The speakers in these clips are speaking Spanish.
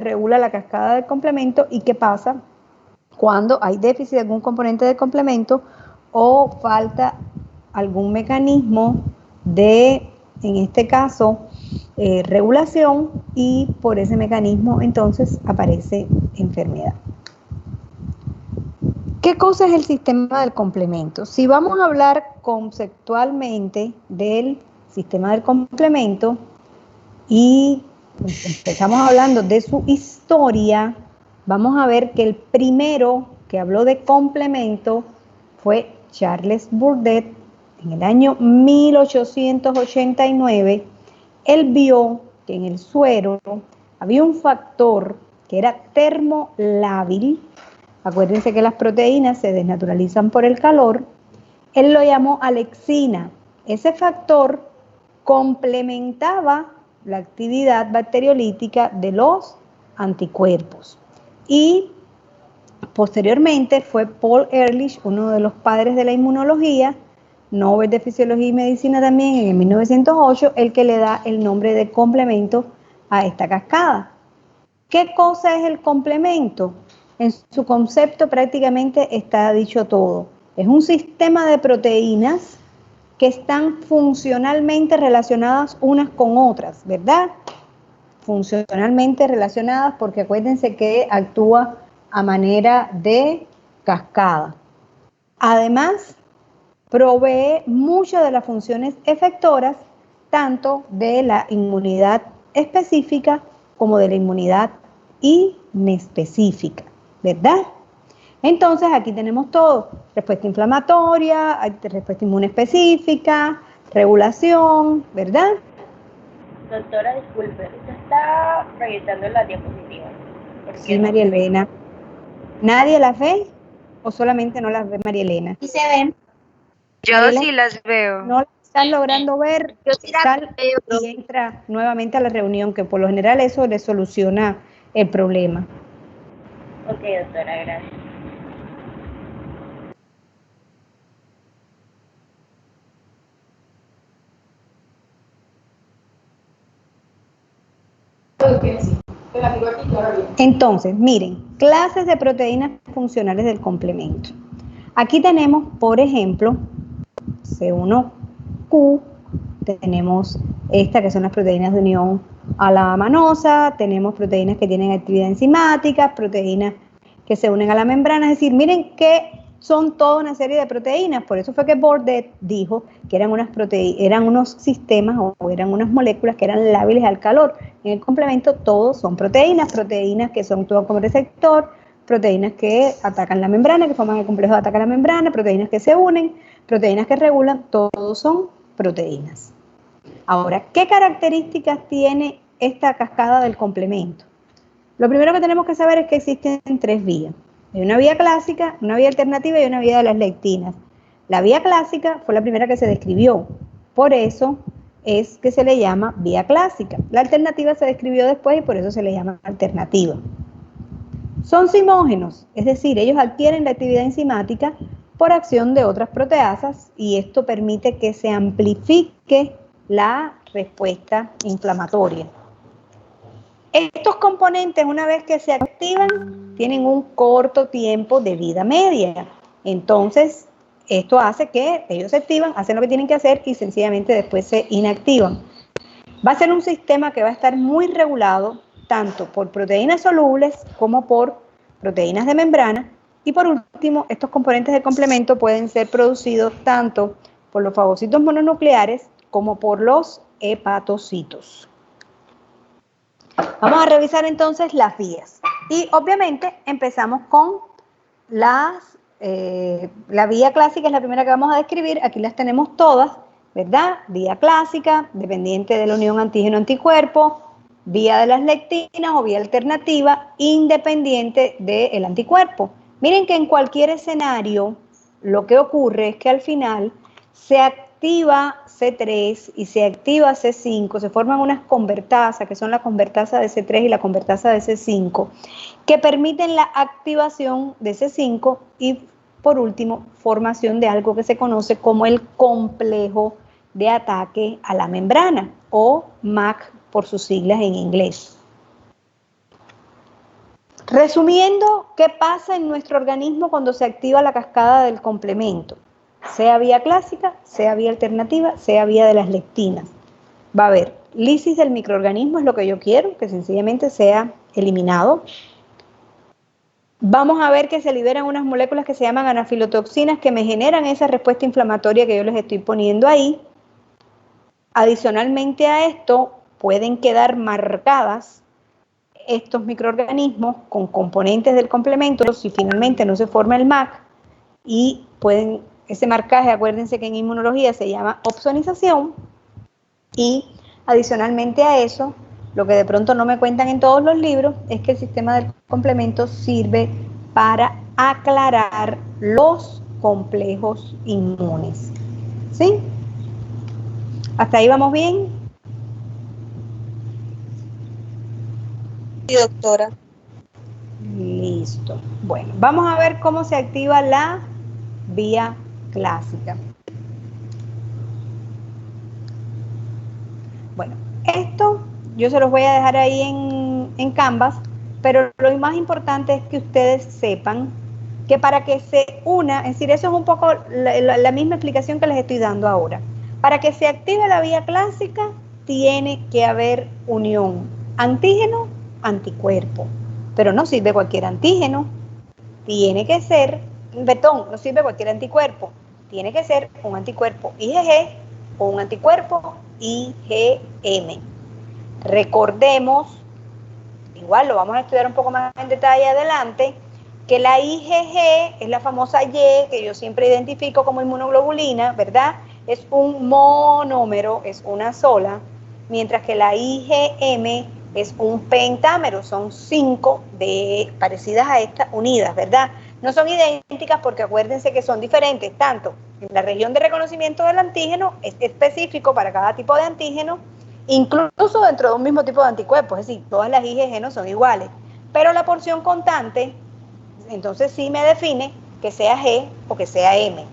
regula la cascada del complemento y qué pasa cuando hay déficit de algún componente del complemento o falta algún mecanismo de, en este caso, regulación, y por ese mecanismo entonces aparece enfermedad. ¿Qué cosa es el sistema del complemento? Si vamos a hablar conceptualmente del sistema del complemento y empezamos hablando de su historia, vamos a ver que el primero que habló de complemento fue Charles Burdett en el año 1889. Él vio que en el suero había un factor que era termolábil. Acuérdense que las proteínas se desnaturalizan por el calor. Él lo llamó alexina. Ese factor complementaba la actividad bacteriolítica de los anticuerpos. Y posteriormente fue Paul Ehrlich, uno de los padres de la inmunología, Nobel de Fisiología y Medicina también en 1908, el que le da el nombre de complemento a esta cascada. ¿Qué cosa es el complemento? En su concepto prácticamente está dicho todo. Es un sistema de proteínas que están funcionalmente relacionadas unas con otras, ¿verdad? Funcionalmente relacionadas porque acuérdense que actúa a manera de cascada. Además, provee muchas de las funciones efectoras, tanto de la inmunidad específica como de la inmunidad inespecífica, ¿verdad? Entonces aquí tenemos todo: respuesta inflamatoria, respuesta inmunespecífica, regulación, ¿verdad? Doctora, disculpe, ¿usted está proyectando en la diapositiva? Sí, María Elena. ¿Nadie las ve o solamente no las ve María Elena? Sí se ven. Yo Mariela, sí las veo. no las están logrando ver. Yo sí las Sal veo. y entra nuevamente a la reunión, que por lo general eso le soluciona el problema. Ok, doctora, gracias. Entonces, miren, clases de proteínas funcionales del complemento. Aquí tenemos, por ejemplo, C1Q, tenemos esta que son las proteínas de unión a la manosa, tenemos proteínas que tienen actividad enzimática, proteínas que se unen a la membrana, es decir, miren que son toda una serie de proteínas. Por eso fue que Burdett dijo que eran unos sistemas o eran unas moléculas que eran lábiles al calor. En el complemento todos son proteínas que son actúan como receptor, proteínas que atacan la membrana, que forman el complejo de ataque a la membrana, proteínas que se unen, proteínas que regulan, todos son proteínas. Ahora, ¿qué características tiene esta cascada del complemento? Lo primero que tenemos que saber es que existen tres vías. Hay una vía clásica, una vía alternativa y una vía de las lectinas. La vía clásica fue la primera que se describió, por eso es que se le llama vía clásica. La alternativa se describió después y por eso se le llama alternativa. Son zimógenos, es decir, ellos adquieren la actividad enzimática por acción de otras proteasas y esto permite que se amplifique la respuesta inflamatoria. Estos componentes, una vez que se activan, tienen un corto tiempo de vida media. Entonces, esto hace que ellos se activan, hacen lo que tienen que hacer y sencillamente después se inactivan. Va a ser un sistema que va a estar muy regulado tanto por proteínas solubles como por proteínas de membrana. Y por último, estos componentes de complemento pueden ser producidos tanto por los fagocitos mononucleares como por los hepatocitos. Vamos a revisar entonces las vías. Y obviamente empezamos con la vía clásica, es la primera que vamos a describir. Aquí las tenemos todas, ¿verdad? Vía clásica, dependiente de la unión antígeno-anticuerpo, vía de las lectinas o vía alternativa, independiente del anticuerpo. Miren que en cualquier escenario lo que ocurre es que al final se activa C3 y se activa C5, se forman unas convertasas, que son la convertasa de C3 y la convertasa de C5, que permiten la activación de C5 y, por último, formación de algo que se conoce como el complejo de ataque a la membrana, o MAC por sus siglas en inglés. Resumiendo, ¿qué pasa en nuestro organismo cuando se activa la cascada del complemento? Sea vía clásica, sea vía alternativa, sea vía de las lectinas. Va a haber lisis del microorganismo, es lo que yo quiero, que sencillamente sea eliminado. Vamos a ver que se liberan unas moléculas que se llaman anafilotoxinas que me generan esa respuesta inflamatoria que yo les estoy poniendo ahí. Adicionalmente a esto, pueden quedar marcadas estos microorganismos con componentes del complemento si finalmente no se forma el MAC y pueden, ese marcaje, acuérdense que en inmunología se llama opsonización y adicionalmente a eso, lo que de pronto no me cuentan en todos los libros es que el sistema del complemento sirve para aclarar los complejos inmunes. ¿Sí? ¿Hasta ahí vamos bien? Sí, doctora. Listo. Bueno, vamos a ver cómo se activa la vía clásica. Bueno, esto yo se los voy a dejar ahí en Canvas, pero lo más importante es que ustedes sepan que para que se una, es decir, eso es un poco la misma explicación que les estoy dando ahora. Para que se active la vía clásica, tiene que haber unión antígeno-anticuerpo. Pero no sirve cualquier antígeno, tiene que ser, no sirve cualquier anticuerpo, tiene que ser un anticuerpo IgG o un anticuerpo IgM. Recordemos, igual lo vamos a estudiar un poco más en detalle adelante, que la IgG es la famosa Y que yo siempre identifico como inmunoglobulina, ¿verdad? Es un monómero, es una sola, mientras que la IgM es un pentámero, son 5 parecidas a esta unidas, ¿verdad? No son idénticas porque acuérdense que son diferentes, tanto en la región de reconocimiento del antígeno, es específico para cada tipo de antígeno, incluso dentro de un mismo tipo de anticuerpos, es decir, todas las IgG no son iguales, pero la porción constante, entonces sí me define que sea G o que sea M.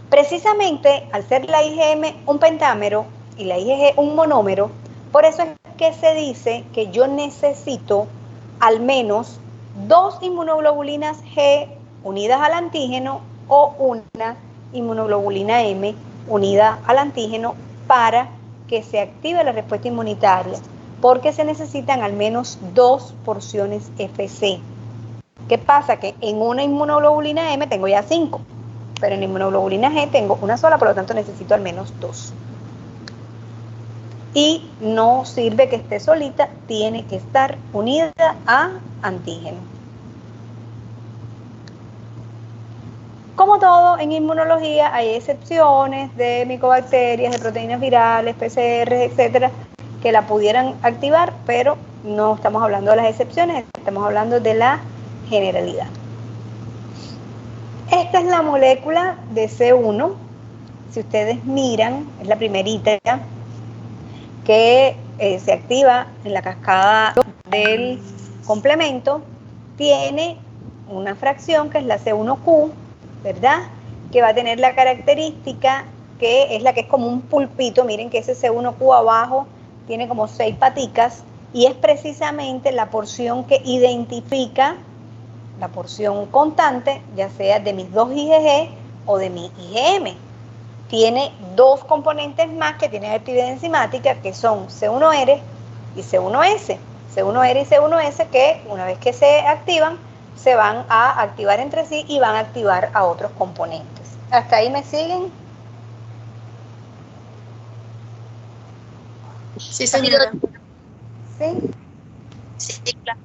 Precisamente, al ser la IgM un pentámero y la IgG un monómero, por eso es que se dice que yo necesito al menos 2 inmunoglobulinas G unidas al antígeno o una inmunoglobulina M unida al antígeno para que se active la respuesta inmunitaria, porque se necesitan al menos 2 porciones FC. ¿Qué pasa? Que en una inmunoglobulina M tengo ya 5, pero en inmunoglobulina G tengo una sola, por lo tanto necesito al menos 2. Y no sirve que esté solita, tiene que estar unida a antígeno. Como todo en inmunología hay excepciones de micobacterias, de proteínas virales, PCR, etcétera, que la pudieran activar, pero no estamos hablando de las excepciones, estamos hablando de la generalidad. Esta es la molécula de C1. Si ustedes miran, es la primerita que se activa en la cascada del complemento. Tiene una fracción que es la C1Q, ¿verdad? Que va a tener la característica que es la que es como un pulpito. Miren que ese C1Q abajo tiene como 6 paticas y es precisamente la porción que identifica la porción constante, ya sea de mis 2 IgG o de mi IgM. Tiene 2 componentes más que tienen actividad enzimática, que son C1R y C1S. C1R y C1S que una vez que se activan, se van a activar entre sí y van a activar a otros componentes. ¿Hasta ahí me siguen? Sí, señora. ¿Sí? Sí, claro.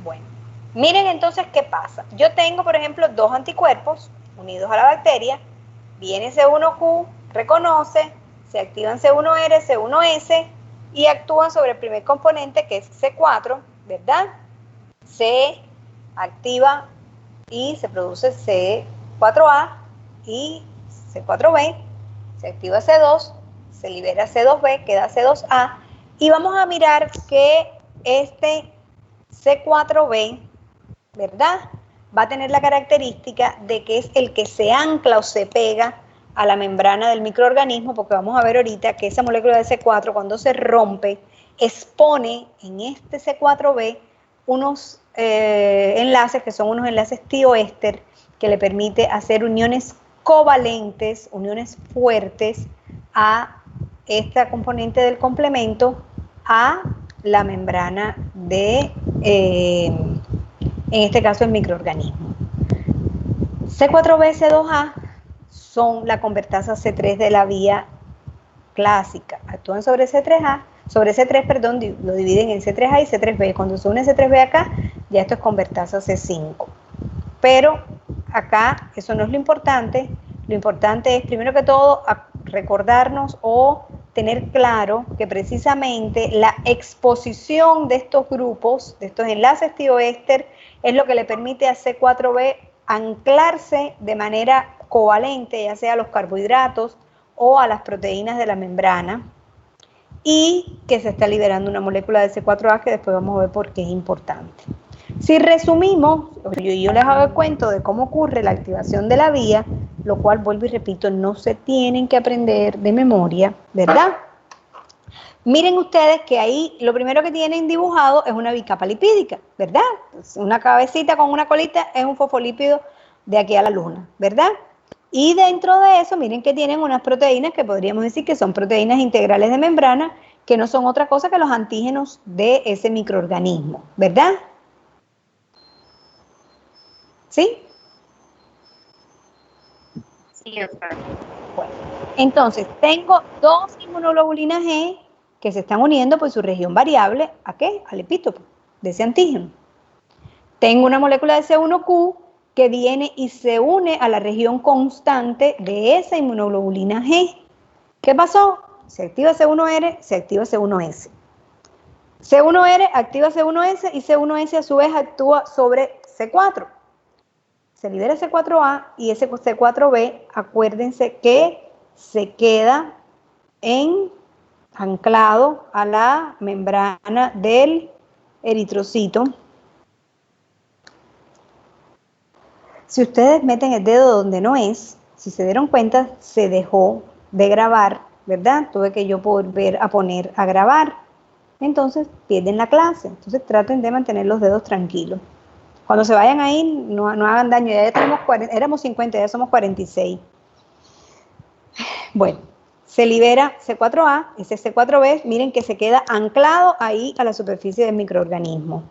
Bueno, miren entonces qué pasa. Yo tengo, por ejemplo, 2 anticuerpos unidos a la bacteria. Viene C1Q, reconoce, se activan C1R, C1S y actúan sobre el primer componente que es C4, ¿verdad? Se activa y se produce C4A y C4B, se activa C2, se libera C2B, queda C2A y vamos a mirar que este C4B, ¿verdad? Va a tener la característica de que es el que se ancla o se pega a la membrana del microorganismo, porque vamos a ver ahorita que esa molécula de C4 cuando se rompe expone en este C4B unos enlaces que son unos enlaces tioéster que le permite hacer uniones covalentes, uniones fuertes a esta componente del complemento a la membrana de, en este caso, el microorganismo. C4b, C2a son la convertasa C3 de la vía clásica. Actúan sobre C3A, sobre C3, perdón, lo dividen en C3A y C3b. Cuando se une C3b acá, ya esto es convertasa C5. Pero acá eso no es lo importante. Lo importante es, primero que todo, recordarnos o tener claro que precisamente la exposición de estos grupos, de estos enlaces tioéster, es lo que le permite a C4b anclarse de manera covalente, ya sea a los carbohidratos o a las proteínas de la membrana, y que se está liberando una molécula de C4A que después vamos a ver por qué es importante. Si resumimos, yo les hago el cuento de cómo ocurre la activación de la vía, lo cual, vuelvo y repito, no se tienen que aprender de memoria, ¿verdad? Miren ustedes que ahí lo primero que tienen dibujado es una bicapa lipídica, ¿verdad? Una cabecita con una colita es un fosfolípido de aquí a la luna, ¿verdad? Y dentro de eso, miren que tienen unas proteínas que podríamos decir que son proteínas integrales de membrana, que no son otra cosa que los antígenos de ese microorganismo, ¿verdad? ¿Sí? Sí, doctora. Bueno, entonces tengo dos inmunoglobulinas G que se están uniendo por su región variable, ¿a qué? Al epítopo de ese antígeno. Tengo una molécula de C1Q que viene y se une a la región constante de esa inmunoglobulina G. ¿Qué pasó? Se activa C1R, se activa C1S. C1R activa C1S y C1S a su vez actúa sobre C4. Se libera C4A y ese C4B, acuérdense que se queda anclado a la membrana del eritrocito. Si ustedes meten el dedo donde no es, si se dieron cuenta, se dejó de grabar, ¿verdad? Tuve que yo volver a poner a grabar. Entonces pierden la clase. Entonces traten de mantener los dedos tranquilos. Cuando se vayan ahí, no hagan daño. Ya tenemos 40, éramos 50, ya somos 46. Bueno, se libera C4A, ese C4B, miren que se queda anclado ahí a la superficie del microorganismo.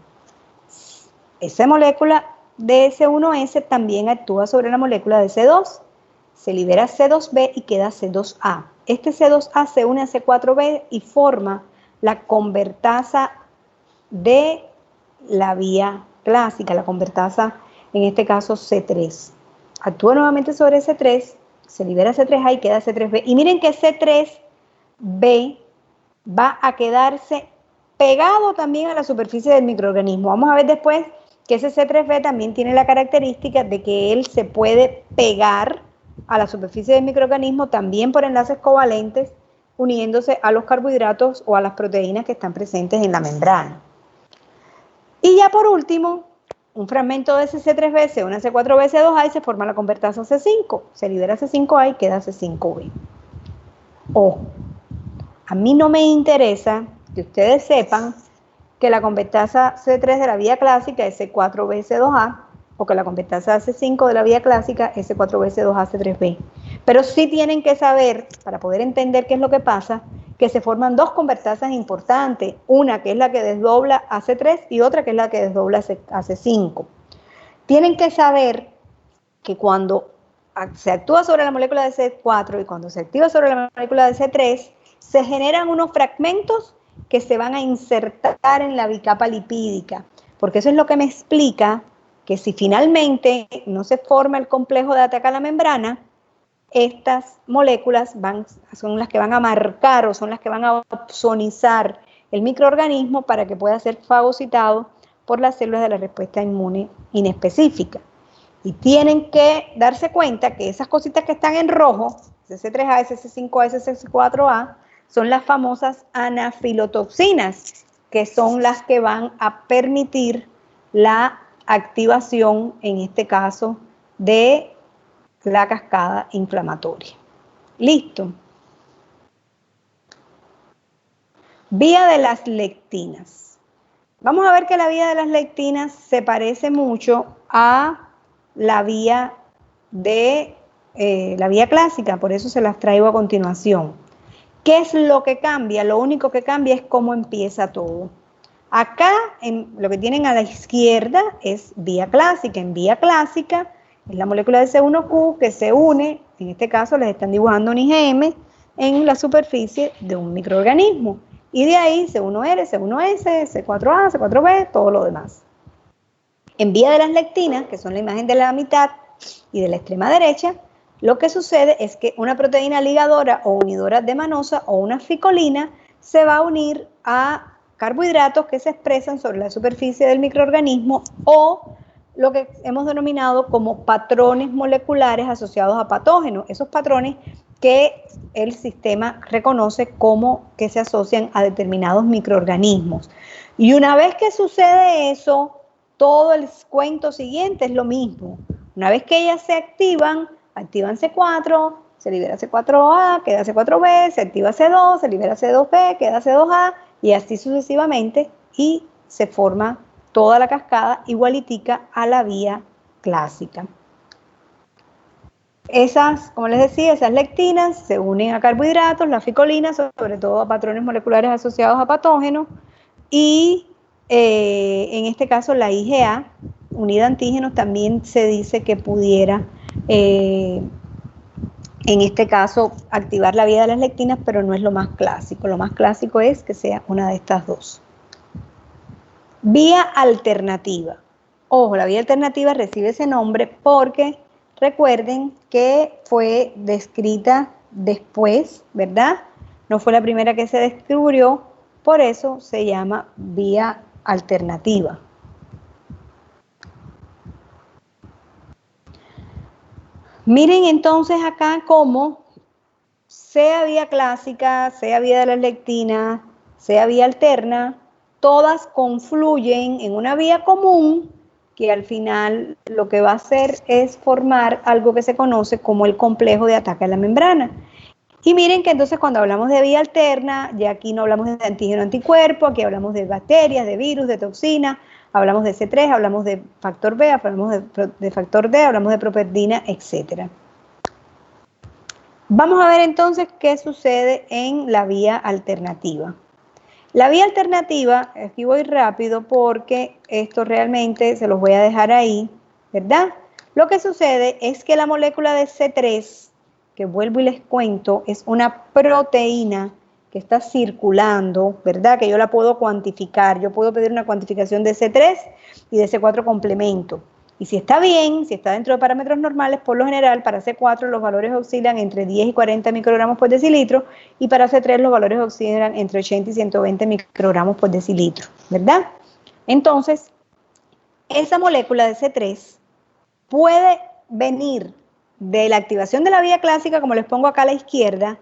Esa molécula de C1S también actúa sobre la molécula de C2. Se libera C2B y queda C2A. Este C2A se une a C4B y forma la convertasa de la vía clásica, la convertasa, en este caso C3. Actúa nuevamente sobre C3, se libera C3A y queda C3B. Y miren que C3B va a quedarse pegado también a la superficie del microorganismo. Vamos a ver después que ese C3B también tiene la característica de que él se puede pegar a la superficie del microorganismo también por enlaces covalentes, uniéndose a los carbohidratos o a las proteínas que están presentes en la membrana. Y ya por último, un fragmento de ese C3B se une a C4B, C2A y se forma la convertasa C5. Se libera C5A y queda C5B. Ojo, a mí no me interesa que ustedes sepan que la convertasa C3 de la vía clásica es C4B, C2A, o que la convertasa C5 de la vía clásica es C4B, C2A, C3B. Pero sí tienen que saber, para poder entender qué es lo que pasa, que se forman dos convertasas importantes, una que es la que desdobla a C3 y otra que es la que desdobla a C5. Tienen que saber que cuando se actúa sobre la molécula de C4 y cuando se activa sobre la molécula de C3, se generan unos fragmentos que se van a insertar en la bicapa lipídica, porque eso es lo que me explica que si finalmente no se forma el complejo de ataque a la membrana, estas moléculas son las que van a marcar o son las que van a opsonizar el microorganismo para que pueda ser fagocitado por las células de la respuesta inmune inespecífica. Y tienen que darse cuenta que esas cositas que están en rojo, CC3A, CC5A, CC4A, son las famosas anafilotoxinas, que son las que van a permitir la activación, en este caso, de la cascada inflamatoria. Listo. Vía de las lectinas. Vamos a ver que la vía de las lectinas se parece mucho a la vía de la vía clásica, por eso se las traigo a continuación. ¿Qué es lo que cambia? Lo único que cambia es cómo empieza todo. Acá, lo que tienen a la izquierda es vía clásica. En vía clásica es la molécula de C1Q que se une, en este caso les están dibujando un IgM, en la superficie de un microorganismo. Y de ahí C1R, C1S, C4A, C4B, todo lo demás. En vía de las lectinas, que son la imagen de la mitad y de la extrema derecha, lo que sucede es que una proteína ligadora o unidora de manosa o una ficolina se va a unir a carbohidratos que se expresan sobre la superficie del microorganismo o lo que hemos denominado como patrones moleculares asociados a patógenos, esos patrones que el sistema reconoce como que se asocian a determinados microorganismos. Y una vez que sucede eso, todo el cuento siguiente es lo mismo. Una vez que ellas se activan C4, se libera C4A, queda C4B, se activa C2, se libera C2B, queda C2A, y así sucesivamente, y se forma toda la cascada igualitica a la vía clásica. Esas, como les decía, esas lectinas se unen a carbohidratos, las ficolinas, sobre todo a patrones moleculares asociados a patógenos, y en este caso la IgA, unida a antígenos, también se dice que pudiera, en este caso, activar la vía de las lectinas, pero no es lo más clásico. Lo más clásico es que sea una de estas dos. Vía alternativa. Ojo, la vía alternativa recibe ese nombre porque recuerden que fue descrita después, ¿verdad? No fue la primera que se descubrió, por eso se llama vía alternativa. Miren entonces acá cómo, sea vía clásica, sea vía de las lectinas, sea vía alterna, todas confluyen en una vía común que al final lo que va a hacer es formar algo que se conoce como el complejo de ataque a la membrana. Y miren que entonces cuando hablamos de vía alterna, ya aquí no hablamos de antígeno-anticuerpo, aquí hablamos de bacterias, de virus, de toxinas, hablamos de C3, hablamos de factor B, hablamos de factor D, hablamos de properdina, etc. Vamos a ver entonces qué sucede en la vía alternativa. La vía alternativa, aquí voy rápido porque esto realmente se los voy a dejar ahí, ¿verdad? Lo que sucede es que la molécula de C3, que vuelvo y les cuento, es una proteína que está circulando, ¿verdad? Que yo la puedo cuantificar, yo puedo pedir una cuantificación de C3 y de C4 complemento. Y si está bien, si está dentro de parámetros normales, por lo general para C4 los valores oscilan entre 10 y 40 microgramos por decilitro y para C3 los valores oscilan entre 80 y 120 microgramos por decilitro, ¿verdad? Entonces, esa molécula de C3 puede venir de la activación de la vía clásica, como les pongo acá a la izquierda,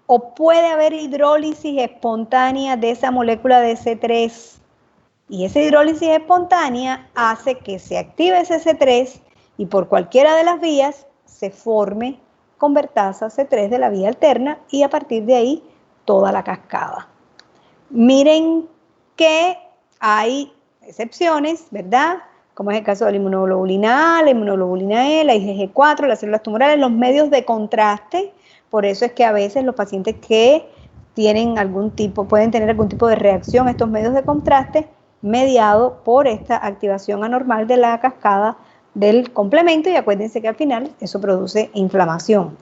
o puede haber hidrólisis espontánea de esa molécula de C3. Y esa hidrólisis espontánea hace que se active ese C3 y por cualquiera de las vías se forme convertasa C3 de la vía alterna y a partir de ahí toda la cascada. Miren que hay excepciones, ¿verdad? Como es el caso de la inmunoglobulina A, la inmunoglobulina E, la IgG4, las células tumorales, los medios de contraste. Por eso es que a veces los pacientes que tienen pueden tener algún tipo de reacción a estos medios de contraste mediado por esta activación anormal de la cascada del complemento y acuérdense que al final eso produce inflamación.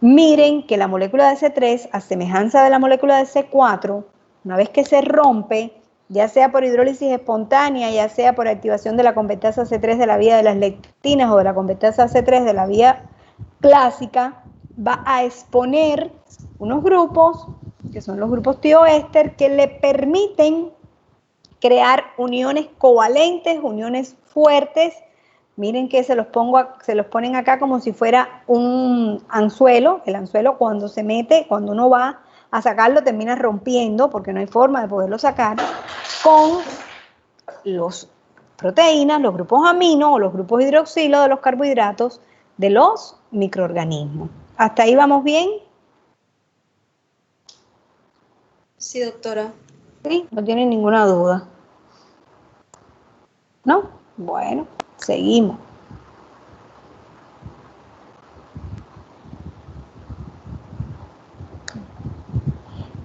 Miren que la molécula de C3, a semejanza de la molécula de C4, una vez que se rompe, ya sea por hidrólisis espontánea, ya sea por activación de la convertasa C3 de la vía de las lectinas o de la convertasa C3 de la vía clásica, va a exponer unos grupos, que son los grupos tioéster, que le permiten crear uniones covalentes, uniones fuertes. Miren que se los ponen acá como si fuera un anzuelo. El anzuelo cuando se mete, cuando uno va a sacarlo, termina rompiendo porque no hay forma de poderlo sacar con las proteínas, los grupos amino o los grupos hidroxilo de los carbohidratos de los microorganismos. ¿Hasta ahí vamos bien? Sí, doctora. Sí, no tienen ninguna duda. ¿No? Bueno, seguimos.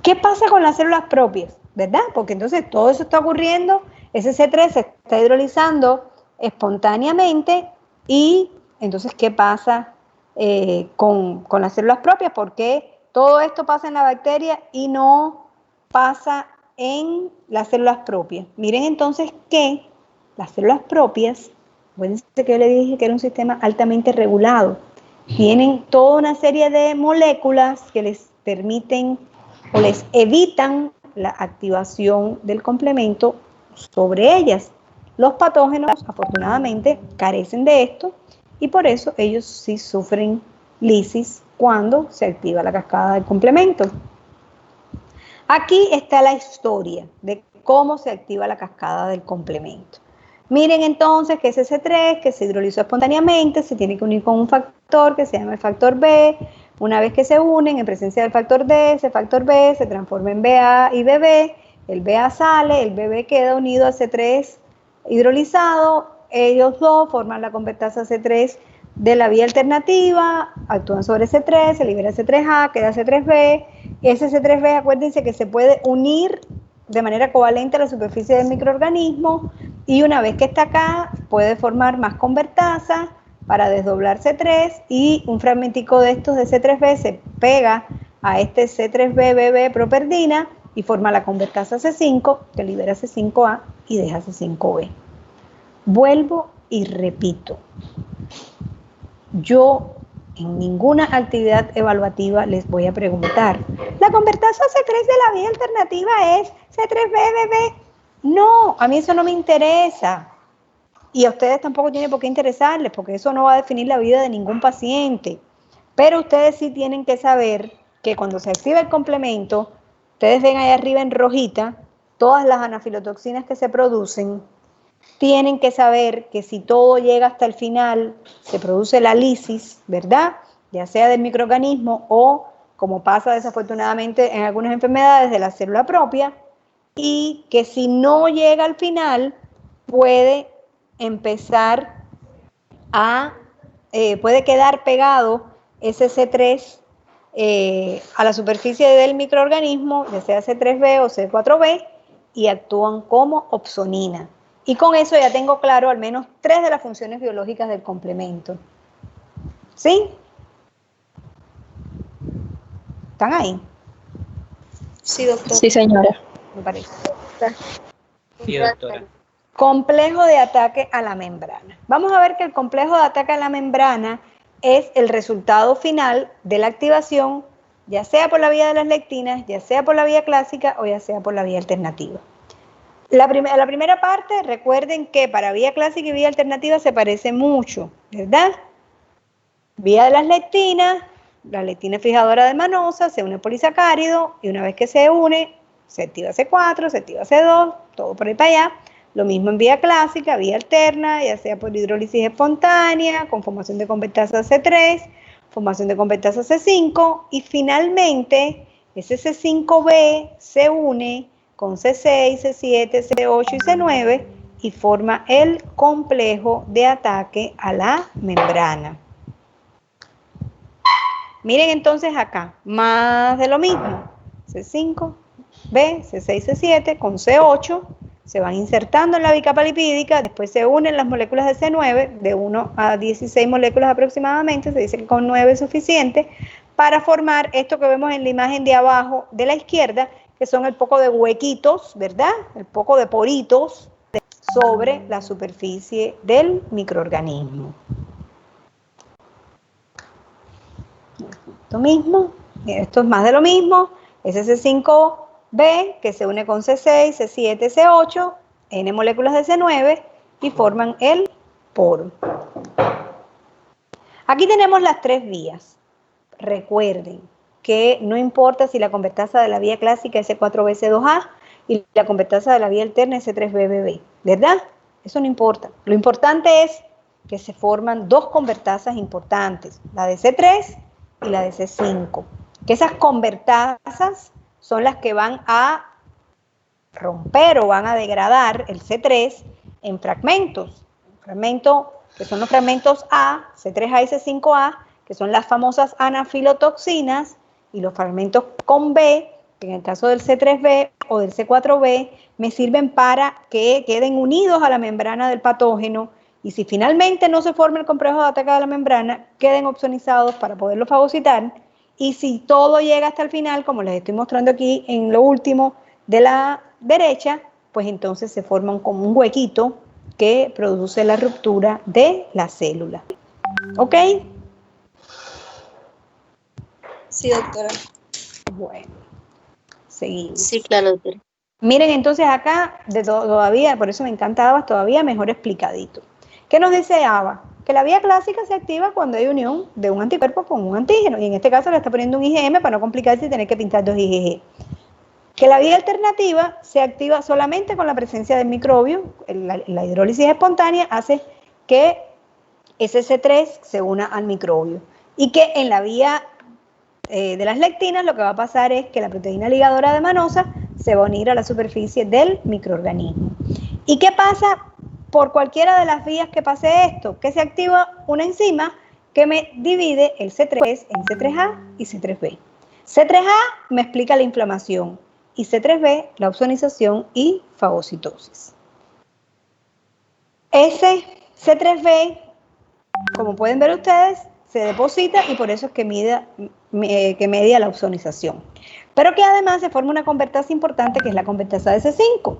¿Qué pasa con las células propias? ¿Verdad? Porque entonces todo eso está ocurriendo, ese C3 se está hidrolizando espontáneamente y entonces ¿qué pasa con las células propias? ¿Por qué todo esto pasa en la bacteria y no pasa en las células propias? Miren entonces que las células propias, acuérdense que yo le dije que era un sistema altamente regulado, tienen toda una serie de moléculas que les permiten o les evitan la activación del complemento sobre ellas. Los patógenos, afortunadamente, carecen de esto y por eso ellos sí sufren lisis cuando se activa la cascada del complemento. Aquí está la historia de cómo se activa la cascada del complemento. Miren entonces que ese C3 que se hidrolizó espontáneamente se tiene que unir con un factor que se llama el factor B. Una vez que se unen en presencia del factor D, ese factor B se transforma en BA y BB. El BA sale, el BB queda unido a C3 hidrolizado. Ellos dos forman la convertasa C3 de la vía alternativa, actúan sobre C3, se libera C3A, queda C3B. Ese C3B, acuérdense que se puede unir de manera covalente a la superficie del microorganismo y una vez que está acá puede formar más convertasa para desdoblar C3 y un fragmentico de estos de C3B se pega a este C3B-BB properdina y forma la convertasa C5 que libera C5A y deja C5B. Vuelvo y repito, yo en ninguna actividad evaluativa les voy a preguntar, ¿la convertasa C3 de la vía alternativa es C3BBB? No, a mí eso no me interesa. Y a ustedes tampoco tiene por qué interesarles, porque eso no va a definir la vida de ningún paciente. Pero ustedes sí tienen que saber que cuando se activa el complemento, ustedes ven ahí arriba en rojita, todas las anafilotoxinas que se producen, tienen que saber que si todo llega hasta el final, se produce la lisis, ¿verdad? Ya sea del microorganismo o, como pasa desafortunadamente en algunas enfermedades, de la célula propia, y que si no llega al final, puede empezar puede quedar pegado ese C3 a la superficie del microorganismo, ya sea C3B o C4B, y actúan como opsonina. Y con eso ya tengo claro al menos 3 de las funciones biológicas del complemento. ¿Sí? ¿Están ahí? Sí, doctor. Sí, señora. Me parece. Sí, doctora. Complejo de ataque a la membrana. Vamos a ver que el complejo de ataque a la membrana es el resultado final de la activación, ya sea por la vía de las lectinas, ya sea por la vía clásica o ya sea por la vía alternativa. La primera parte, recuerden que para vía clásica y vía alternativa se parece mucho, ¿verdad? Vía de las lectinas, la lectina fijadora de manosa, se une al polisacárido y una vez que se une, se activa C4, se activa C2, todo por ahí para allá. Lo mismo en vía clásica, vía alterna, ya sea por hidrólisis espontánea, con formación de convertasa C3, formación de convertasa C5 y finalmente ese C5B se une con C6, C7, C8 y C9 y forma el complejo de ataque a la membrana. Miren entonces acá, más de lo mismo, C5, B, C6, C7 con C8, se van insertando en la bicapa lipídica, después se unen las moléculas de C9, de 1 a 16 moléculas aproximadamente, se dice que con 9 es suficiente, para formar esto que vemos en la imagen de abajo de la izquierda, que son el poco de huequitos, ¿verdad? El poco de poritos sobre la superficie del microorganismo. Esto mismo, esto es más de lo mismo, ese C5B que se une con C6, C7, C8, N moléculas de C9 y forman el poro. Aquí tenemos las 3 vías. Recuerden que no importa si la convertasa de la vía clásica es C4B-C2A y la convertasa de la vía alterna es C3B-BB, ¿verdad? Eso no importa. Lo importante es que se forman 2 convertasas importantes, la de C3 y la de C5. Que esas convertasas son las que van a romper o van a degradar el C3 en fragmentos. Fragmentos que son los fragmentos A, C3A y C5A, que son las famosas anafilotoxinas, y los fragmentos con B, que en el caso del C3B o del C4B, me sirven para que queden unidos a la membrana del patógeno, y si finalmente no se forma el complejo de ataque de la membrana, queden opsonizados para poderlo fagocitar, y si todo llega hasta el final, como les estoy mostrando aquí en lo último de la derecha, pues entonces se forman como un huequito que produce la ruptura de la célula. ¿Ok? Sí, doctora. Bueno, seguimos. Sí, claro, doctora. Miren entonces acá, todavía, por eso me encanta ABA, todavía mejor explicadito. ¿Qué nos dice ABA? Que la vía clásica se activa cuando hay unión de un anticuerpo con un antígeno, y en este caso le está poniendo un IgM para no complicarse y tener que pintar dos IgG. Que la vía alternativa se activa solamente con la presencia del microbio. La hidrólisis espontánea hace que ese C3 se una al microbio. Y que en la vía de las lectinas lo que va a pasar es que la proteína ligadora de manosa se va a unir a la superficie del microorganismo. ¿Y qué pasa por cualquiera de las vías que pase esto? Que se activa una enzima que me divide el C3 en C3A y C3B. C3A me explica la inflamación, y C3B, la opsonización y fagocitosis. Ese C3B, como pueden ver ustedes, se deposita y por eso es que media la opsonización. Pero que además se forma una convertasa importante, que es la convertasa de C5,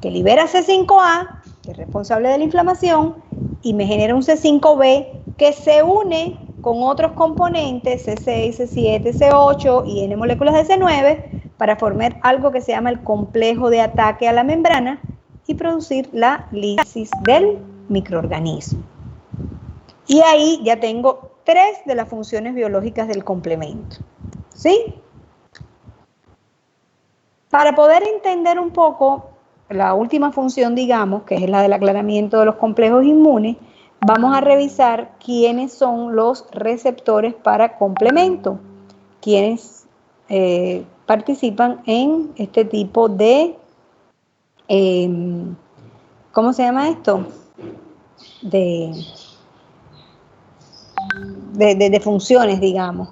que libera C5A, que es responsable de la inflamación, y me genera un C5B que se une con otros componentes, C6, C7, C8 y N moléculas de C9, para formar algo que se llama el complejo de ataque a la membrana y producir la lisis del microorganismo. Y ahí ya tengo 3 de las funciones biológicas del complemento. ¿Sí? Para poder entender un poco la última función, digamos, que es la del aclaramiento de los complejos inmunes, vamos a revisar quiénes son los receptores para complemento, quiénes participan en este tipo de, ¿cómo se llama esto? De funciones, digamos.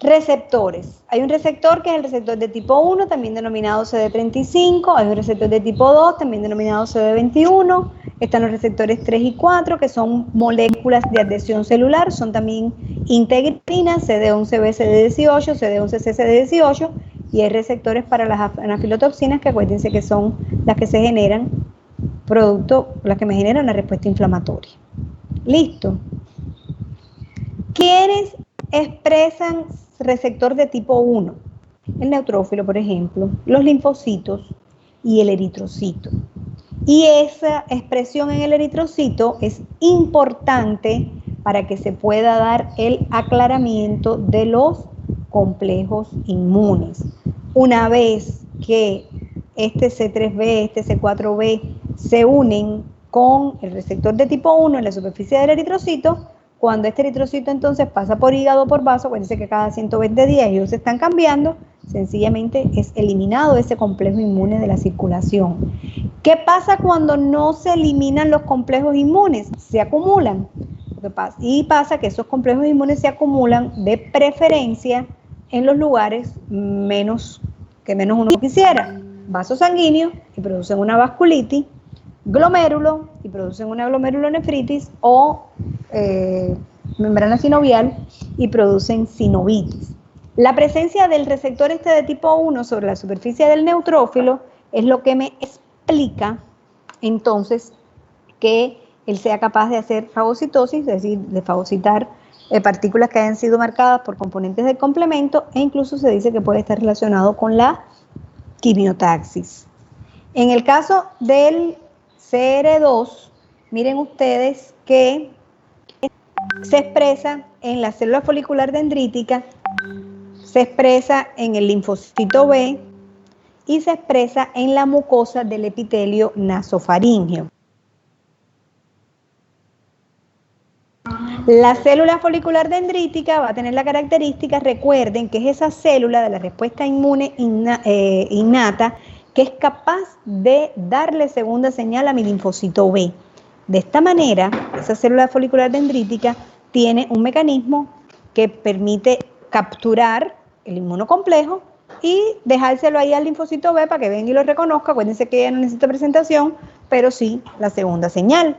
Receptores. Hay un receptor que es el receptor de tipo 1, también denominado CD35. Hay un receptor de tipo 2, también denominado CD21. Están los receptores 3 y 4, que son moléculas de adhesión celular. Son también integrinas, CD11B, CD18, CD11C, CD18. Y hay receptores para las anafilotoxinas, que acuérdense que son las que se generan las que me generan la respuesta inflamatoria. ¿Listo? ¿Quiénes expresan receptor de tipo 1? El neutrófilo, por ejemplo, los linfocitos y el eritrocito. Y esa expresión en el eritrocito es importante para que se pueda dar el aclaramiento de los complejos inmunes. Una vez que este C3B, este C4B se unen con el receptor de tipo 1 en la superficie del eritrocito, cuando este eritrocito entonces pasa por hígado o por vaso, acuérdense que cada 120 días ellos se están cambiando, sencillamente es eliminado ese complejo inmune de la circulación. ¿Qué pasa cuando no se eliminan los complejos inmunes? Se acumulan. Y pasa que esos complejos inmunes se acumulan de preferencia en los lugares que menos uno quisiera. Vasos sanguíneos y producen una vasculitis, glomérulo y producen una glomerulonefritis, o membrana sinovial y producen sinovitis. La presencia del receptor de tipo 1 sobre la superficie del neutrófilo es lo que me explica entonces que él sea capaz de hacer fagocitosis, es decir, de fagocitar partículas que hayan sido marcadas por componentes del complemento, e incluso se dice que puede estar relacionado con la quimiotaxis. En el caso del CR2, miren ustedes que se expresa en la célula folicular dendrítica, se expresa en el linfocito B y se expresa en la mucosa del epitelio nasofaríngeo. La célula folicular dendrítica va a tener la característica, recuerden, que es esa célula de la respuesta inmune innata que es capaz de darle segunda señal a mi linfocito B. De esta manera, esa célula folicular dendrítica tiene un mecanismo que permite capturar el inmunocomplejo y dejárselo ahí al linfocito B para que venga y lo reconozca. Acuérdense que ya no necesita presentación, pero sí la segunda señal.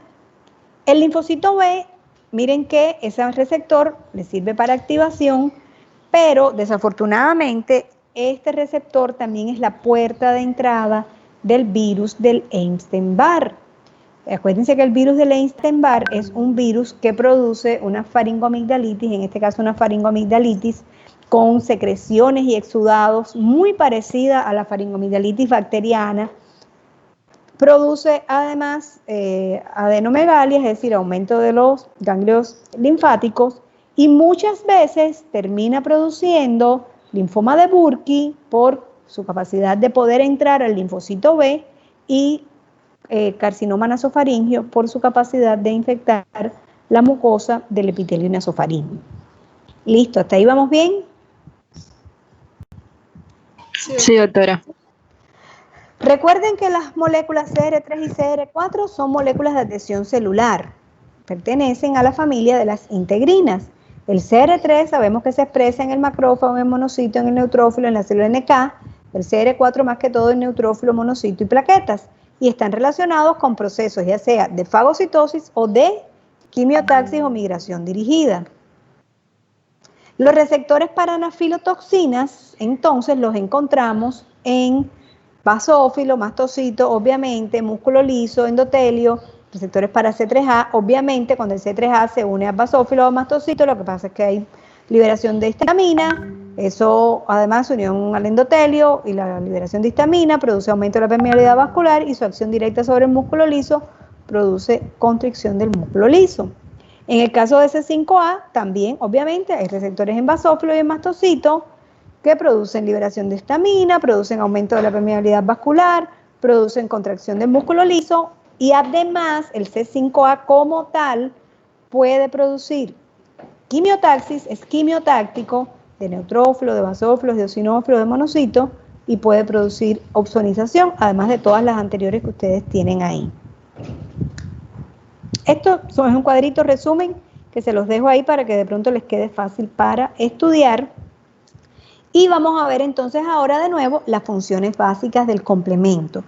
El linfocito B, miren que ese receptor le sirve para activación, pero desafortunadamente este receptor también es la puerta de entrada del virus del Epstein-Barr. Acuérdense que el virus del Epstein-Barr es un virus que produce una faringoamigdalitis, en este caso una faringoamigdalitis con secreciones y exudados muy parecida a la faringoamigdalitis bacteriana. Produce además adenomegalia, es decir, aumento de los ganglios linfáticos, y muchas veces termina produciendo linfoma de Burkitt por su capacidad de poder entrar al linfocito B y carcinoma nasofaringeo por su capacidad de infectar la mucosa del epitelio nasofaringeo. Listo, ¿hasta ahí vamos bien? Sí, doctora. Recuerden que las moléculas CR3 y CR4 son moléculas de adhesión celular. Pertenecen a la familia de las integrinas. El CR3 sabemos que se expresa en el macrófago, en el monocito, en el neutrófilo, en la célula NK. El CR4 más que todo en neutrófilo, monocito y plaquetas. Y están relacionados con procesos ya sea de fagocitosis o de quimiotaxis o migración dirigida. Los receptores para anafilotoxinas, entonces los encontramos en basófilo, mastocito, obviamente, músculo liso, endotelio, receptores para C3A, obviamente cuando el C3A se une a basófilo o mastocito, lo que pasa es que hay liberación de histamina, eso además su unión al endotelio y la liberación de histamina produce aumento de la permeabilidad vascular y su acción directa sobre el músculo liso produce constricción del músculo liso. En el caso de C5A también obviamente hay receptores en basófilo y en mastocito que producen liberación de histamina, producen aumento de la permeabilidad vascular, producen contracción del músculo liso y además el C5A como tal puede producir quimiotaxis, es quimiotáctico de neutrófilo, de basófilos, de eosinófilos, de monocito y puede producir opsonización, además de todas las anteriores que ustedes tienen ahí. Esto es un cuadrito resumen que se los dejo ahí para que de pronto les quede fácil para estudiar. Y vamos a ver entonces ahora de nuevo las funciones básicas del complemento.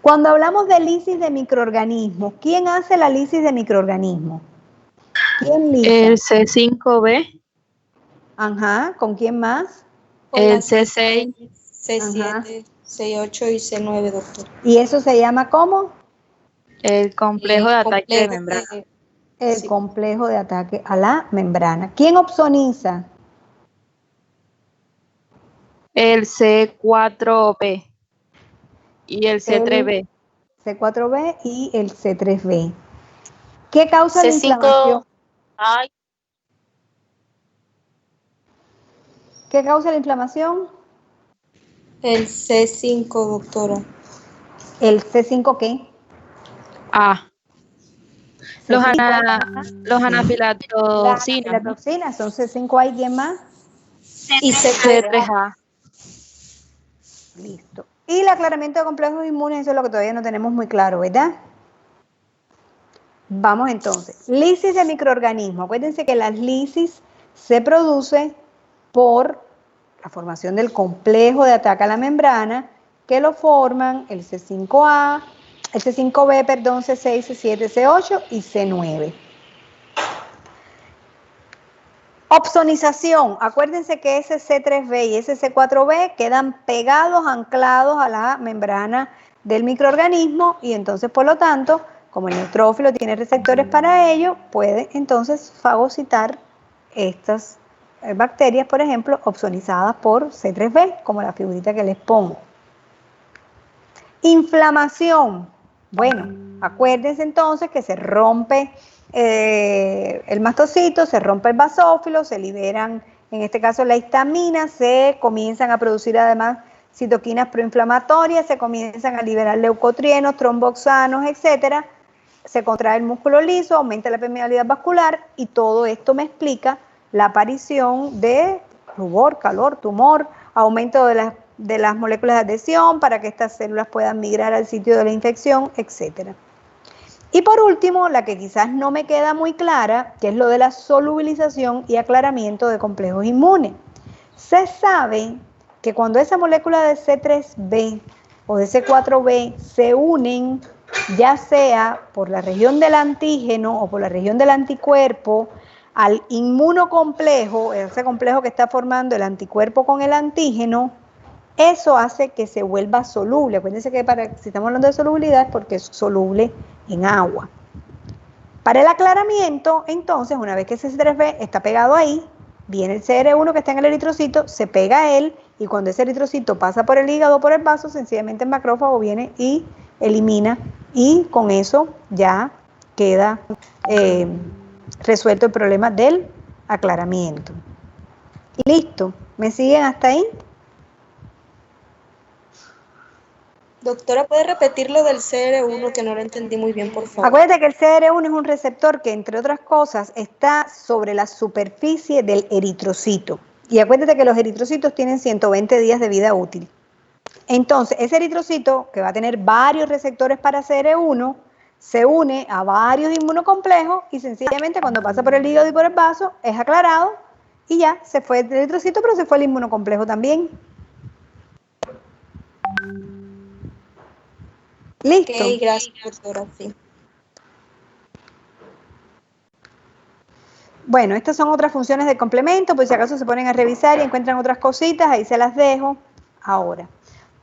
Cuando hablamos de lisis de microorganismos, ¿quién hace la lisis de microorganismos? ¿Quién lisa? El C5B. Ajá, ¿con quién más? El C6. C7, Ajá. C8 y C9, doctor. ¿Y eso se llama cómo? El complejo de ataque de membrana. El Sí. complejo de ataque a la membrana. ¿Quién opsoniza? El C4B. Y el C3B. C4B y el C3B. ¿Qué causa la C5. inflamación? Ay, ¿Qué causa la inflamación? El C5, doctora. ¿El C5 qué? A. Los C5A. anafilatoxinas. Las toxinas son C5A y ¿quién más? Y C3. C3A. Listo. Y el aclaramiento de complejos inmunes, eso es lo que todavía no tenemos muy claro, ¿verdad? Vamos entonces. Lisis de microorganismos. Acuérdense que las lisis se produce por la formación del complejo de ataque a la membrana que lo forman el C5A, el C5B, perdón, C6, C7, C8 y C9. Opsonización. Acuérdense que ese C3B y ese C4B quedan pegados, anclados a la membrana del microorganismo y entonces, por lo tanto, como el neutrófilo tiene receptores para ello, puede entonces fagocitar estas bacterias, por ejemplo, opsonizadas por C3B, como la figurita que les pongo. Inflamación. Bueno, acuérdense entonces que se rompe el mastocito, se rompe el basófilo, se liberan, en este caso la histamina, se comienzan a producir además citoquinas proinflamatorias, se comienzan a liberar leucotrienos, tromboxanos, etcétera. Se contrae el músculo liso, aumenta la permeabilidad vascular y todo esto me explica la aparición de rubor, calor, tumor, aumento de las de las moléculas de adhesión para que estas células puedan migrar al sitio de la infección, etc. Y por último, la que quizás no me queda muy clara, que es lo de la solubilización y aclaramiento de complejos inmunes. Se sabe que cuando esa molécula de C3b o de C4b se unen, ya sea por la región del antígeno o por la región del anticuerpo, al inmunocomplejo, ese complejo que está formando el anticuerpo con el antígeno, eso hace que se vuelva soluble. Acuérdense que si estamos hablando de solubilidad es porque es soluble en agua. Para el aclaramiento, entonces, una vez que ese C3b está pegado ahí, viene el CR1 que está en el eritrocito, se pega a él, y cuando ese eritrocito pasa por el hígado o por el vaso, sencillamente el macrófago viene y elimina, y con eso ya queda resuelto el problema del aclaramiento. Listo, ¿me siguen hasta ahí? Doctora, ¿puede repetir lo del CR1 que no lo entendí muy bien, por favor? Acuérdate que el CR1 es un receptor que, entre otras cosas, está sobre la superficie del eritrocito. Y acuérdate que los eritrocitos tienen 120 días de vida útil. Entonces, ese eritrocito, que va a tener varios receptores para CR1, se une a varios inmunocomplejos y sencillamente cuando pasa por el hígado y por el vaso, es aclarado y ya, se fue el eritrocito, pero se fue el inmunocomplejo también. ¿Listo? Ok, gracias, doctora, sí. Bueno, estas son otras funciones del complemento, pues si acaso se ponen a revisar y encuentran otras cositas, ahí se las dejo. Ahora,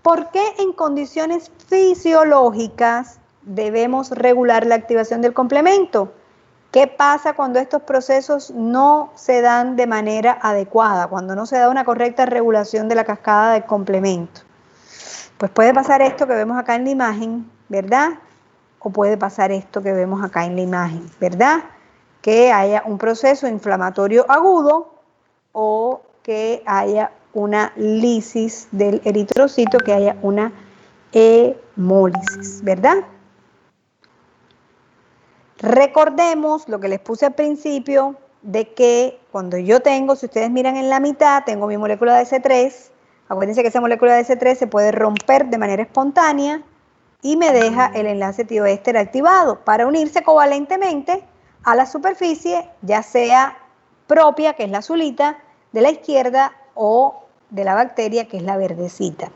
¿por qué en condiciones fisiológicas debemos regular la activación del complemento? ¿Qué pasa cuando estos procesos no se dan de manera adecuada, cuando no se da una correcta regulación de la cascada del complemento? Pues puede pasar esto que vemos acá en la imagen, ¿verdad? O puede pasar esto que vemos acá en la imagen, ¿verdad? Que haya un proceso inflamatorio agudo o que haya una lisis del eritrocito, que haya una hemólisis, ¿verdad? Recordemos lo que les puse al principio de que cuando yo tengo, si ustedes miran en la mitad, tengo mi molécula de C3. Acuérdense que esa molécula de C3 se puede romper de manera espontánea y me deja el enlace tioéster activado para unirse covalentemente a la superficie, ya sea propia, que es la azulita, de la izquierda, o de la bacteria, que es la verdecita.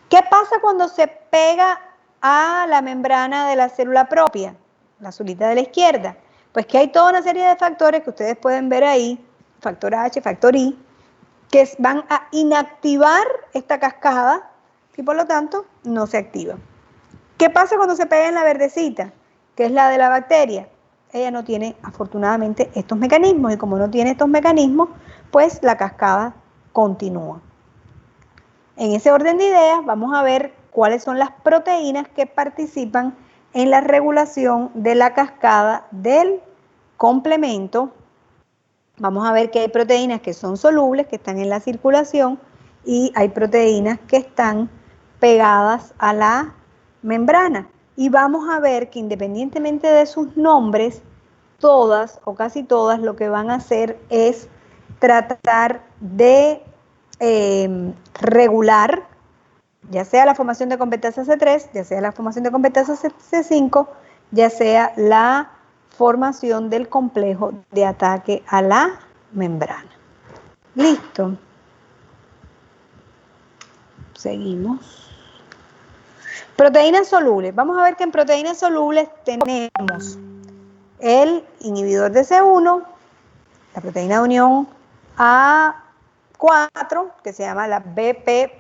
¿Qué pasa cuando se pega a la membrana de la célula propia, la azulita de la izquierda? Pues que hay toda una serie de factores que ustedes pueden ver ahí, factor H, factor I, que van a inactivar esta cascada y por lo tanto no se activa. ¿Qué pasa cuando se pega en la verdecita, que es la de la bacteria? Ella no tiene afortunadamente estos mecanismos y como no tiene estos mecanismos, pues la cascada continúa. En ese orden de ideas vamos a ver cuáles son las proteínas que participan en la regulación de la cascada del complemento. Vamos a ver que hay proteínas que son solubles, que están en la circulación, y hay proteínas que están pegadas a la membrana. Y vamos a ver que independientemente de sus nombres, todas o casi todas lo que van a hacer es tratar de regular, ya sea la formación de completasa C3, ya sea la formación de completasa C5, ya sea la formación del complejo de ataque a la membrana. Listo. Seguimos. Proteínas solubles. Vamos a ver que en proteínas solubles tenemos el inhibidor de C1, la proteína de unión A4, que se llama la C4BP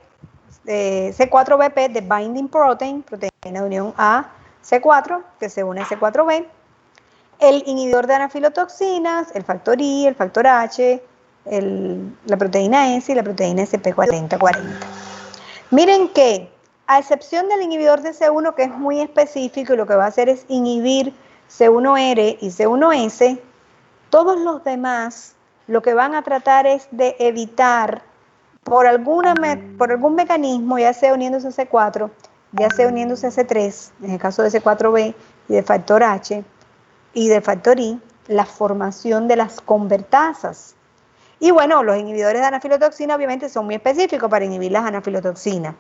de Binding Protein, proteína de unión A C4, que se une a C4B, el inhibidor de anafilotoxinas, el factor I, el factor H, la proteína S y la proteína SP4040. Miren que, a excepción del inhibidor de C1, que es muy específico y lo que va a hacer es inhibir C1R y C1S, todos los demás lo que van a tratar es de evitar por algún mecanismo, ya sea uniéndose a C4, ya sea uniéndose a C3, en el caso de C4B y de factor H y de factor I, la formación de las convertasas. Y bueno, los inhibidores de anafilotoxina obviamente son muy específicos para inhibir las anafilotoxinas.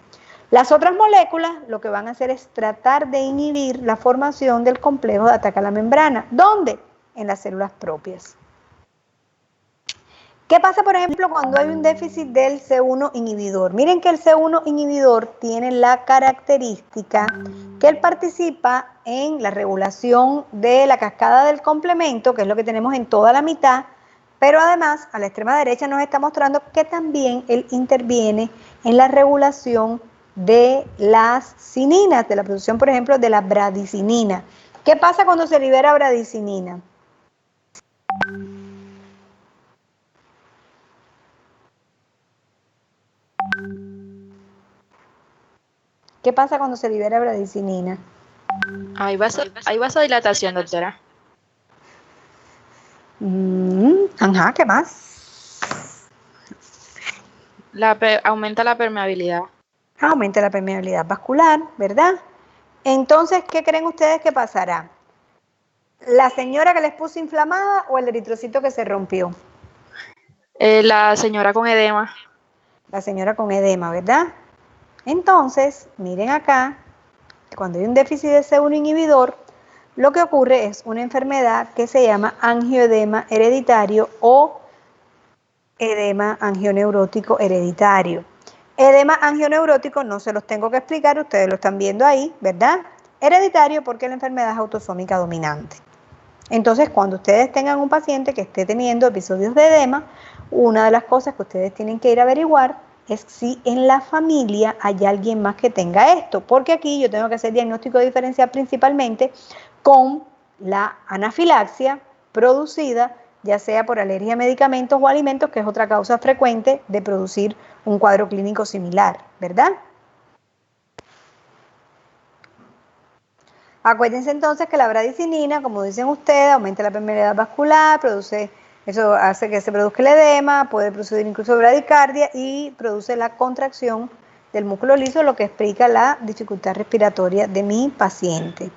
Las otras moléculas lo que van a hacer es tratar de inhibir la formación del complejo de ataque a la membrana. ¿Dónde? En las células propias. ¿Qué pasa, por ejemplo, cuando hay un déficit del C1 inhibidor? Miren que el C1 inhibidor tiene la característica que él participa en la regulación de la cascada del complemento, que es lo que tenemos en toda la mitad, pero además a la extrema derecha nos está mostrando que también él interviene en la regulación de las cininas, de la producción, por ejemplo, de la bradicinina. ¿Qué pasa cuando se libera bradicinina? ¿Qué pasa cuando se libera bradicinina? Hay vasodilatación, doctora. Ajá, ¿qué más? Aumenta la permeabilidad. Aumenta la permeabilidad vascular, ¿verdad? Entonces, ¿qué creen ustedes que pasará? ¿La señora que les puso inflamada o el eritrocito que se rompió? La señora con edema. La señora con edema, ¿verdad? Entonces, miren acá, cuando hay un déficit de C1 inhibidor, lo que ocurre es una enfermedad que se llama angioedema hereditario o edema angioneurótico hereditario. Edema angioneurótico no se los tengo que explicar, ustedes lo están viendo ahí, ¿verdad? Hereditario porque la enfermedad es autosómica dominante. Entonces, cuando ustedes tengan un paciente que esté teniendo episodios de edema, una de las cosas que ustedes tienen que ir a averiguar es si en la familia hay alguien más que tenga esto, porque aquí yo tengo que hacer diagnóstico diferencial principalmente con la anafilaxia producida ya sea por alergia a medicamentos o alimentos, que es otra causa frecuente de producir un cuadro clínico similar, ¿verdad? Acuérdense entonces que la bradicinina, como dicen ustedes, aumenta la permeabilidad vascular, eso hace que se produzca el edema, puede producir incluso bradicardia y produce la contracción del músculo liso, lo que explica la dificultad respiratoria de mi paciente.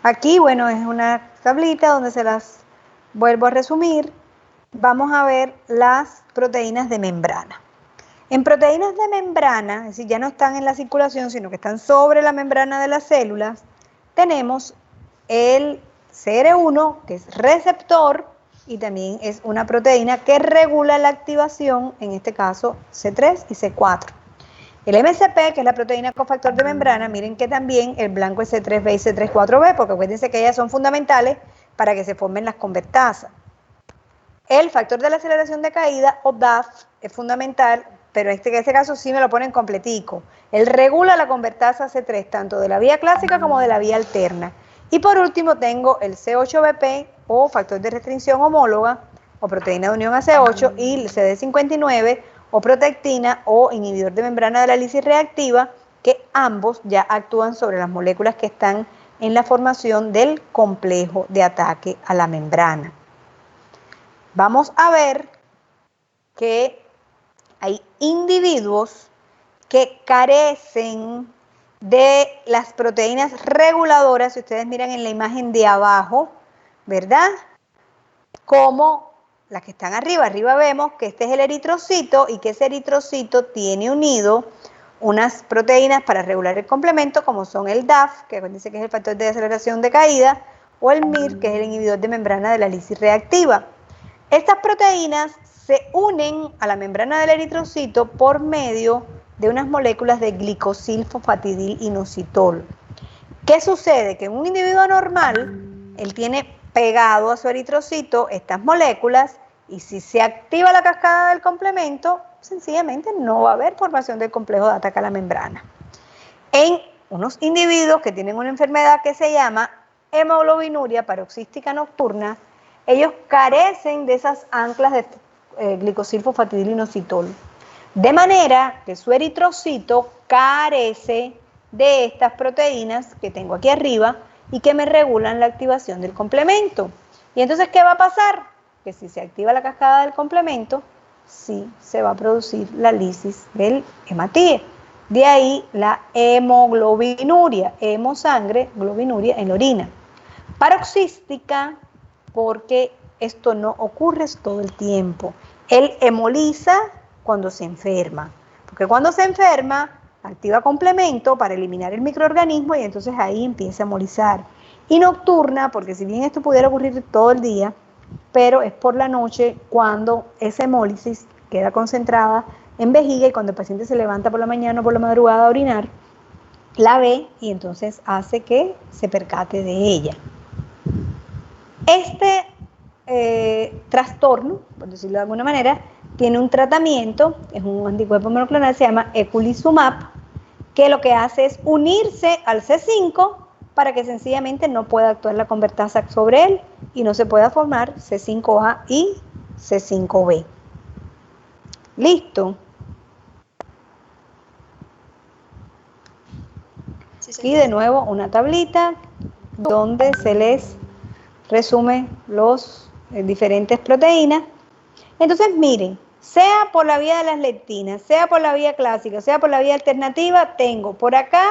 Aquí, bueno, es una tablita donde se las vuelvo a resumir. Vamos a ver las proteínas de membrana. En proteínas de membrana, es decir, ya no están en la circulación, sino que están sobre la membrana de las células, tenemos el CR1, que es receptor, y también es una proteína que regula la activación, en este caso C3 y C4. El MCP, que es la proteína cofactor de membrana, miren que también el blanco es C3b y C34b, porque acuérdense que ellas son fundamentales para que se formen las convertasas. El factor de la aceleración de caída, o DAF, es fundamental, pero en este caso sí me lo ponen completico. Él regula la convertasa C3, tanto de la vía clásica como de la vía alterna. Y por último tengo el C8BP, o factor de restricción homóloga, o proteína de unión a C8, y el CD59, o protectina, o inhibidor de membrana de la lisis reactiva, que ambos ya actúan sobre las moléculas que están en la formación del complejo de ataque a la membrana. Vamos a ver que hay individuos que carecen de las proteínas reguladoras, si ustedes miran en la imagen de abajo, ¿verdad? Como las que están arriba. Arriba vemos que este es el eritrocito y que ese eritrocito tiene unido unas proteínas para regular el complemento, como son el DAF, que dice que es el factor de aceleración de caída, o el MIR, que es el inhibidor de membrana de la lisis reactiva. Estas proteínas se unen a la membrana del eritrocito por medio de unas moléculas de glicosilfosfatidilinositol. ¿Qué sucede? Que en un individuo normal, él tiene pegado a su eritrocito estas moléculas, y si se activa la cascada del complemento, sencillamente no va a haber formación del complejo de ataque a la membrana. En unos individuos que tienen una enfermedad que se llama hemoglobinuria paroxística nocturna, ellos carecen de esas anclas de glicosilfosfatidilinositol, de manera que su eritrocito carece de estas proteínas que tengo aquí arriba y que me regulan la activación del complemento. Y entonces, ¿qué va a pasar? Que si se activa la cascada del complemento, sí se va a producir la lisis del hematíe. De ahí la hemoglobinuria, hemosangre, globinuria en la orina. Paroxística, porque esto no ocurre todo el tiempo. Él hemoliza cuando se enferma, porque cuando se enferma activa complemento para eliminar el microorganismo y entonces ahí empieza a hemolizar. Y nocturna, porque si bien esto pudiera ocurrir todo el día, pero es por la noche cuando esa hemólisis queda concentrada en vejiga y cuando el paciente se levanta por la mañana o por la madrugada a orinar, la ve y entonces hace que se percate de ella. Este trastorno, por decirlo de alguna manera, tiene un tratamiento, es un anticuerpo monoclonal, se llama eculizumab, que lo que hace es unirse al C5 para que sencillamente no pueda actuar la convertasa sobre él y no se pueda formar C5A y C5B. ¿Listo? Y de nuevo una tablita donde se les resume los diferentes proteínas. Entonces miren, sea por la vía de las lectinas, sea por la vía clásica, sea por la vía alternativa, tengo por acá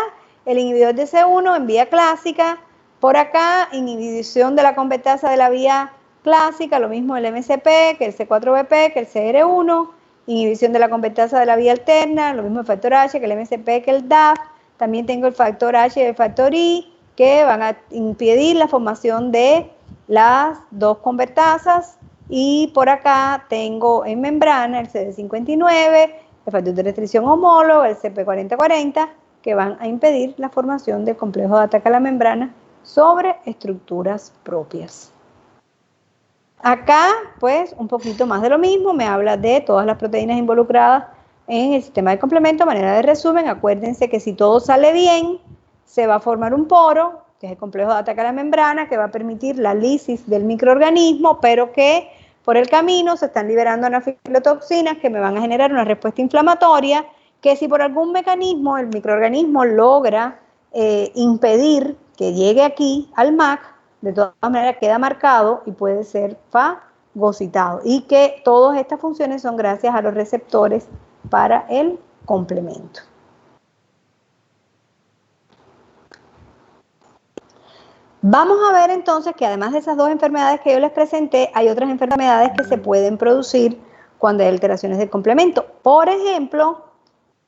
el inhibidor de C1 en vía clásica, por acá inhibición de la convertasa de la vía clásica, lo mismo el MCP que el C4BP, que el CR1, inhibición de la convertasa de la vía alterna, lo mismo el factor H que el MCP que el DAF, también tengo el factor H y el factor I que van a impedir la formación de las dos convertasas. Y por acá tengo en membrana el CD59, el factor de restricción homólogo, el CP4040, que van a impedir la formación del complejo de ataque a la membrana sobre estructuras propias. Acá, pues, un poquito más de lo mismo, me habla de todas las proteínas involucradas en el sistema de complemento. A manera de resumen, acuérdense que si todo sale bien, se va a formar un poro, que es el complejo de ataque a la membrana, que va a permitir la lisis del microorganismo, pero que por el camino se están liberando anafilotoxinas que me van a generar una respuesta inflamatoria, que si por algún mecanismo el microorganismo logra impedir que llegue aquí al MAC, de todas maneras queda marcado y puede ser fagocitado. Y que todas estas funciones son gracias a los receptores para el complemento. Vamos a ver entonces que además de esas dos enfermedades que yo les presenté, hay otras enfermedades que se pueden producir cuando hay alteraciones del complemento. Por ejemplo,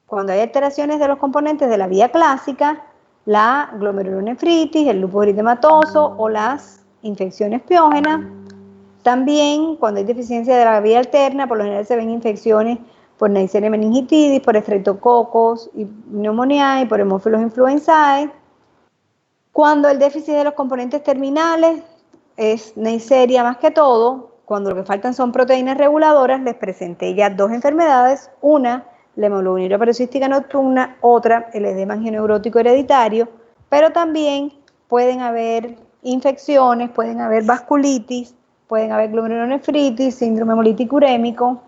cuando hay alteraciones de los componentes de la vía clásica, la glomerulonefritis, el lupus eritematoso o las infecciones piógenas. También cuando hay deficiencia de la vía alterna, por lo general se ven infecciones por Neisseria meningitidis, por Streptococcus y pneumoniae, por Haemophilus influenzae. Cuando el déficit de los componentes terminales es Neisseria más que todo, cuando lo que faltan son proteínas reguladoras, les presenté ya dos enfermedades, una, la hemoglobinura paroxística nocturna, otra, el edema angioneurótico hereditario, pero también pueden haber infecciones, pueden haber vasculitis, pueden haber glomerulonefritis, síndrome hemolítico urémico.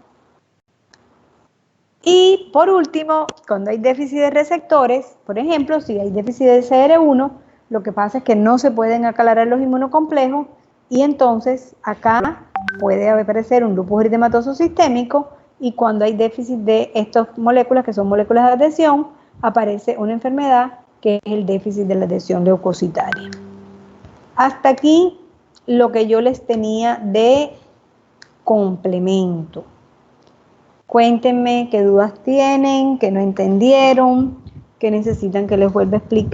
Y por último, cuando hay déficit de receptores, por ejemplo, si hay déficit de CR1, lo que pasa es que no se pueden aclarar los inmunocomplejos y entonces acá puede aparecer un lupus eritematoso sistémico y cuando hay déficit de estas moléculas, que son moléculas de adhesión, aparece una enfermedad que es el déficit de la adhesión leucocitaria. Hasta aquí lo que yo les tenía de complemento. Cuéntenme qué dudas tienen, qué no entendieron, qué necesitan que les vuelva a explicar.